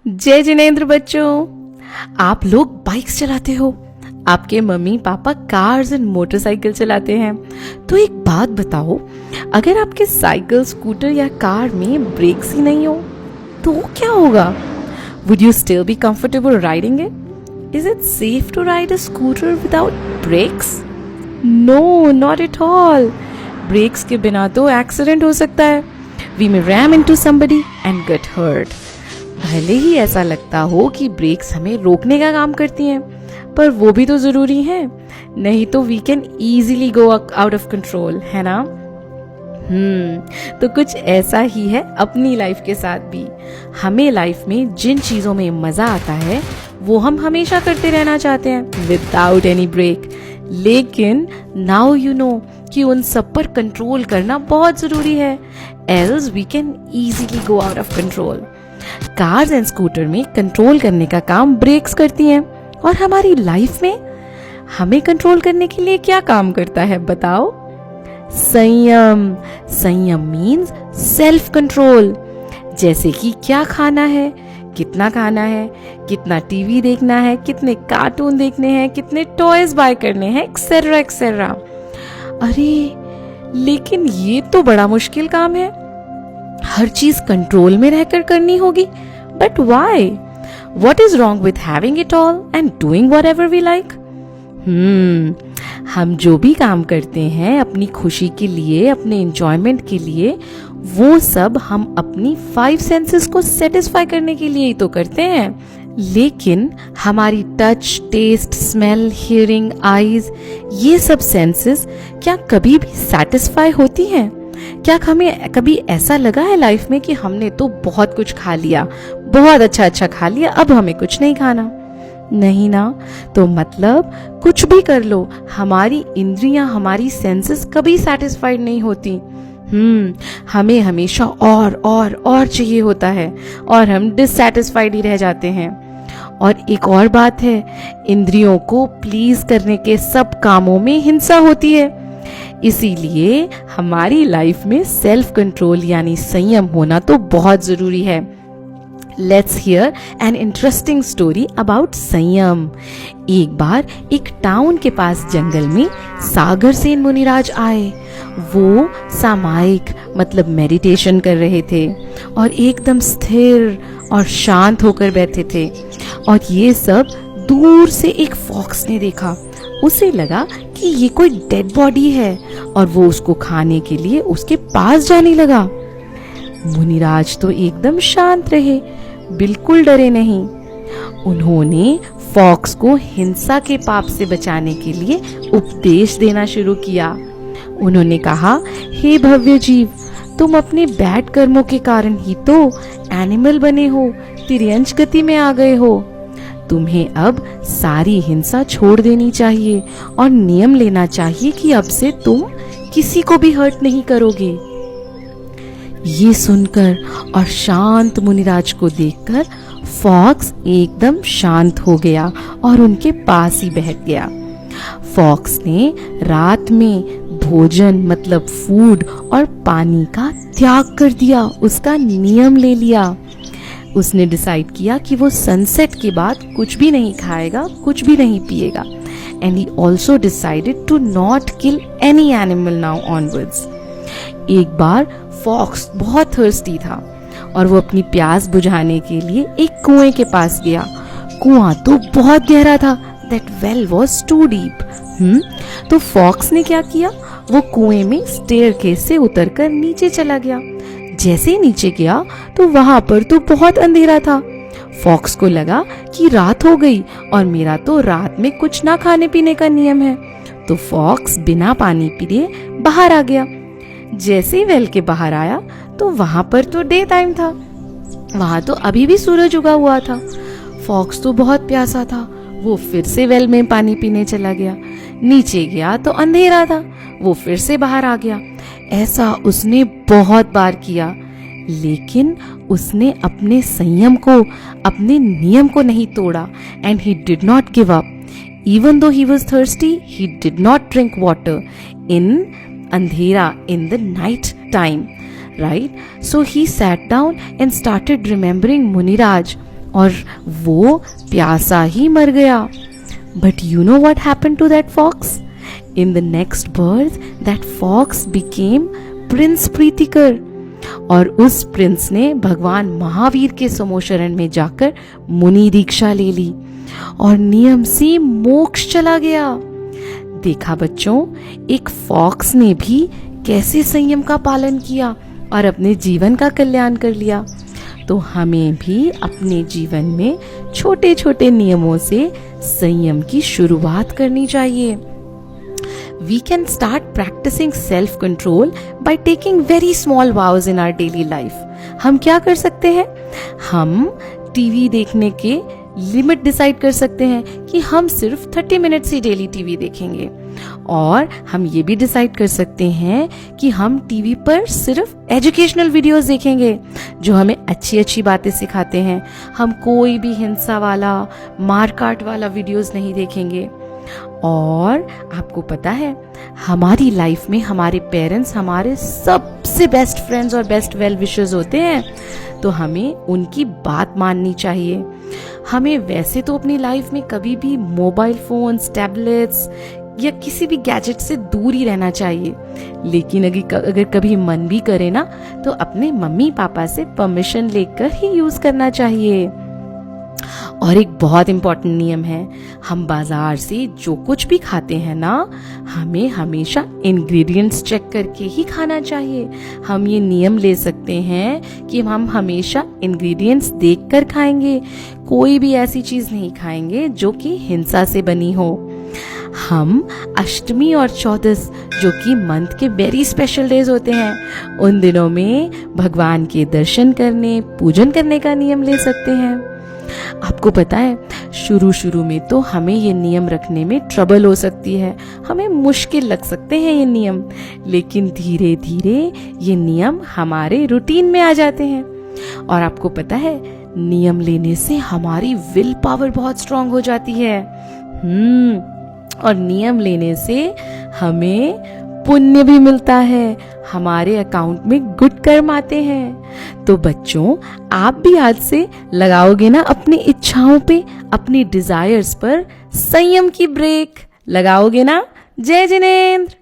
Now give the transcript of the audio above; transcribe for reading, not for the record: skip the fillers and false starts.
जय जिनेंद्र बच्चों। आप लोग बाइक्स चलाते हो, आपके mummy papa cars and motorcycle चलाते हैं। तो एक बात बताओ, अगर आपके साइकिल, स्कूटर या कार में ब्रेक्स ही नहीं हो तो क्या होगा? Would you still be comfortable riding it? Is it safe to ride a scooter without brakes? No, not at all. Brakes के बिना तो एक्सीडेंट हो सकता है। We may ram into somebody and get hurt. भले ही ऐसा लगता हो कि ब्रेक्स हमें रोकने का काम करती हैं, पर वो भी तो जरूरी है, नहीं तो we can easily go out of control, है ना? तो कुछ ऐसा ही है अपनी लाइफ के साथ भी। हमें लाइफ में जिन चीजों में मजा आता है वो हम हमेशा करते रहना चाहते हैं विदाउट एनी ब्रेक। लेकिन नाउ यू नो कि उन सब पर कंट्रोल करना बहुत जरूरी है, else we can easily go out of control. Cars and scooter में कंट्रोल करने का काम ब्रेक्स करती हैं, और हमारी लाइफ में हमें कंट्रोल करने के लिए क्या काम करता है बताओ? संयम। संयम मीन्स सेल्फ कंट्रोल। जैसे कि क्या खाना है, कितना खाना है, कितना टीवी देखना है, कितने कार्टून देखने हैं, कितने टॉयज बाय करने हैं, एक्सेट्रा एक्सेट्रा। अरे लेकिन ये तो बड़ा मुश्किल काम है, हर चीज कंट्रोल में रहकर करनी होगी। But why? What is wrong with having it all and doing whatever we like? हम जो भी काम करते हैं अपनी खुशी के लिए, अपने एंजॉयमेंट के लिए, वो सब हम अपनी 5 सेंसेस को सेटिस्फाई करने के लिए ही तो करते हैं। लेकिन हमारी touch, taste, smell, hearing, eyes, ये सब सेंसेस क्या कभी भी सेटिस्फाई होती हैं? क्या हमें कभी ऐसा लगा है लाइफ में कि हमने तो बहुत कुछ खा लिया, बहुत अच्छा खा लिया, अब हमें कुछ नहीं खाना? नहीं ना। तो मतलब कुछ भी कर लो, हमारी इंद्रियां, हमारी सेंसेस कभी सेटिस्फाइड नहीं होती। हमें हमेशा और चाहिए होता है, और हम डिससेटिस्फाइड ही रह जाते हैं। और एक और बात है, इंद्रियों को प्लीज करने के सब कामों में हिंसा होती है। इसीलिए हमारी लाइफ में सेल्फ कंट्रोल यानी संयम होना तो बहुत जरूरी है। Let's hear an interesting story about संयम। एक बार एक टाउन के पास जंगल में सागर सेन मुनिराज आए। वो सामायिक मतलब मेडिटेशन कर रहे थे और एकदम स्थिर और शांत होकर बैठे थे। और ये सब दूर से एक फॉक्स ने देखा। उसे लगा कि ये कोई डेड बॉडी है, और वो उसको खाने के लिए उसके पास जाने लगा। मुनिराज तो एकदम शांत रहे, बिल्कुल डरे नहीं। उन्होंने फॉक्स को हिंसा के पाप से बचाने के लिए उपदेश देना शुरू किया। उन्होंने कहा, हे भव्य जीव, तुम अपने बैड कर्मों के कारण ही तो एनिमल बने हो, तिर्यंच गति में आ गए हो। तुम्हें अब सारी हिंसा छोड़ देनी चाहिए और नियम लेना चाहिए कि अब से तुम किसी को भी हर्ट नहीं करोगे। ये सुनकर और शांत मुनिराज को देखकर फॉक्स एकदम शांत हो गया और उनके पास ही बैठ गया। फॉक्स ने रात में भोजन मतलब फूड और पानी का त्याग कर दिया, उसका नियम ले लिया। उसने डिसाइड किया कि वो सनसेट के बाद कुछ भी नहीं खाएगा, कुछ भी नहीं पिएगा। And he also decided to not kill any animal now onwards. एक बार फॉक्स बहुत थर्स्टी था और वो अपनी प्यास बुझाने के लिए एक कुएं के पास गया। कुआं तो बहुत गहरा था, that well was too deep. तो फॉक्स ने क्या किया, वो कुएं में स्टेयरकेस से उतरकर नीचे चला गया। जैसे ही नीचे गया तो वहां पर तो बहुत अंधेरा था। फॉक्स को लगा कि रात हो गई और मेरा तो रात में कुछ ना खाने पीने का नियम है। तो फॉक्स बिना पानी पिए बाहर आ गया। जैसे ही वेल के बाहर आया तो वहां पर तो डे टाइम था, वहां तो अभी भी सूरज उगा हुआ था। फॉक्स तो बहुत प्यासा था, वो फिर से वेल में पानी पीने चला गया। नीचे गया तो अंधेरा था, वो फिर से बाहर आ गया। ऐसा उसने बहुत बार किया, लेकिन उसने अपने संयम को, अपने नियम को नहीं तोड़ा। And he did not give up. Even though he was thirsty, he did not drink water in अंधेरा, in the night time, right? So he sat down and started remembering Muniraj और वो प्यासा ही मर गया। But you know what happened to that fox? In the next birth, that fox became Prince Pritikar. और उस Prince ने भगवान महावीर के समोशरण में जाकर मुनि दीक्षा ले ली और नियम से मोक्ष चला गया। देखा बच्चों, एक फॉक्स ने भी कैसे संयम का पालन किया और अपने जीवन का कल्याण कर लिया। तो हमें भी अपने जीवन में छोटे छोटे नियमों से संयम की शुरुआत करनी चाहिए। We can start practicing self-control by taking very small vows in our daily life. हम क्या कर सकते हैं? हम टीवी देखने के लिमिट डिसाइड कर सकते हैं कि हम सिर्फ 30 मिनट्स ही डेली टीवी देखेंगे। और हम ये भी डिसाइड कर सकते हैं कि हम टीवी पर सिर्फ एजुकेशनल वीडियोस देखेंगे जो हमें अच्छी अच्छी बातें सिखाते हैं। हम कोई भी हिंसा वाला, मारकाट वाला वीडियोस नहीं देखेंगे। और आपको पता है, हमारी लाइफ में हमारे पेरेंट्स हमारे सबसे बेस्ट फ्रेंड्स और बेस्ट वेल विशर्स होते हैं, तो हमें उनकी बात माननी चाहिए। हमें वैसे तो अपनी लाइफ में कभी भी मोबाइल फोन्स, टैबलेट्स या किसी भी गैजेट से दूर ही रहना चाहिए, लेकिन अगर कभी मन भी करे ना, तो अपने मम्मी पापा से परमिशन लेकर ही यूज करना चाहिए। और एक बहुत इम्पोर्टेंट नियम है, हम बाजार से जो कुछ भी खाते हैं ना, हमें हमेशा इंग्रेडिएंट्स चेक करके ही खाना चाहिए। हम ये नियम ले सकते हैं कि हम हमेशा इंग्रेडिएंट्स देखकर खाएंगे, कोई भी ऐसी चीज नहीं खाएंगे जो कि हिंसा से बनी हो। हम अष्टमी और चौदस, जो कि मंथ के वेरी स्पेशल डेज होते हैं, उन दिनों में भगवान के दर्शन करने, पूजन करने का नियम ले सकते हैं। आपको पता है, शुरू में तो हमें ये नियम रखने में ट्रबल हो सकती है, हमें मुश्किल लग सकते हैं ये नियम, लेकिन धीरे धीरे ये नियम हमारे रूटीन में आ जाते हैं। और आपको पता है, नियम लेने से हमारी विल पावर बहुत स्ट्रांग हो जाती है। और नियम लेने से हमें पुण्य भी मिलता है, हमारे अकाउंट में गुड कर्म आते हैं। तो बच्चों, आप भी आज से लगाओगे ना अपनी इच्छाओं पे, अपनी डिजायर्स पर संयम की ब्रेक लगाओगे ना? जय जिनेंद्र।